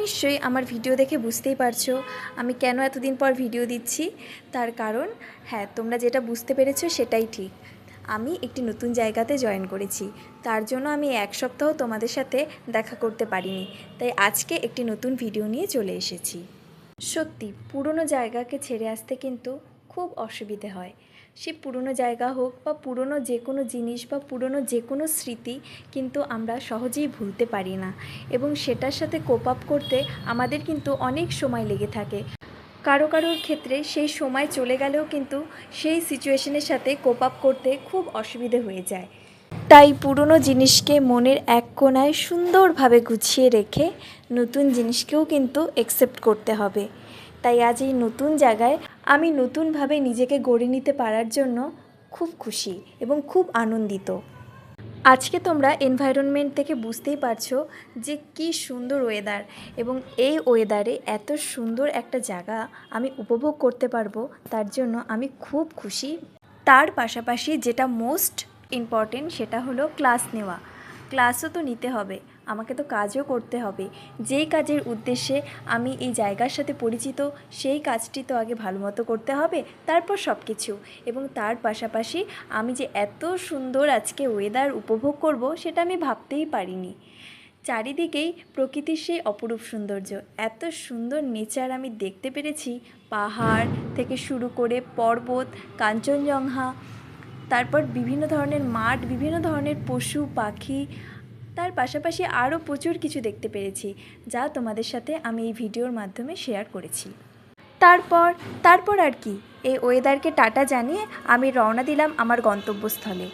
নিশ্চয়ই আমার ভিডিও দেখে বুঝতেই পারছো আমি কেন এতদিন পর ভিডিও দিচ্ছি। তার কারণ হ্যাঁ, তোমরা যেটা বুঝতে পেরেছো সেটাই ঠিক। আমি একটি নতুন জায়গাতে জয়েন করেছি, তার জন্য আমি এক সপ্তাহ তোমাদের সাথে দেখা করতে পারিনি। তাই আজকে একটি নতুন ভিডিও নিয়ে চলে এসেছি। সত্যি পুরনো জায়গাকে ছেড়ে আসতে কিন্তু খুব অসুবিধে হয়। সে পুরনো জায়গা হোক বা পুরনো যে কোনো জিনিস বা পুরনো যে কোনো স্মৃতি কিন্তু আমরা সহজেই ভুলতে পারি না, এবং সেটার সাথে কোপ আপ করতে আমাদের কিন্তু অনেক সময় লেগে থাকে। কারোর ক্ষেত্রে সেই সময় চলে গেলেও কিন্তু সেই সিচুয়েশনের সাথে কোপ আপ করতে খুব অসুবিধে হয়ে যায়। তাই পুরনো জিনিসকে মনের এক কোণায় সুন্দরভাবে গুছিয়ে রেখে নতুন জিনিসকেও কিন্তু অ্যাকসেপ্ট করতে হবে। তাই আজ এই নতুন জায়গায় আমি নতুনভাবে নিজেকে গড়ে নিতে পারার জন্য খুব খুশি এবং খুব আনন্দিত। আজকে তোমরা এনভায়রনমেন্ট থেকে বুঝতেই পারছো যে কি সুন্দর ওয়েদার, এবং এই ওয়েদারে এত সুন্দর একটা জায়গা আমি উপভোগ করতে পারবো, তার জন্য আমি খুব খুশি। তার পাশাপাশি যেটা মোস্ট ইম্পর্টেন্ট সেটা হলো ক্লাস নেওয়া। ক্লাসও তো নিতে হবে, আমাকে তো কাজও করতে হবে। যেই কাজের উদ্দেশ্যে আমি এই জায়গার সাথে পরিচিত, সেই কাজটি তো আগে ভালো মতো করতে হবে, তারপর সব কিছু। এবং তার পাশাপাশি আমি যে এত সুন্দর আজকে ওয়েদার উপভোগ করব সেটা আমি ভাবতেই পারিনি। চারিদিকেই প্রকৃতির সেই অপরূপ সৌন্দর্য, এত সুন্দর নেচার আমি দেখতে পেরেছি। পাহাড় থেকে শুরু করে পর্বত, কাঞ্চনজঙ্ঘা, তারপর বিভিন্ন ধরনের মাঠ, বিভিন্ন ধরনের পশু পাখি, তার পাশাপাশি আরও প্রচুর কিছু দেখতে পেরেছি, যা তোমাদের সাথে আমি এই ভিডিওর মাধ্যমে শেয়ার করেছি। তারপর আর কি, এই ওয়েদারকে টাটা জানিয়ে আমি রওনা দিলাম আমার গন্তব্যস্থলে।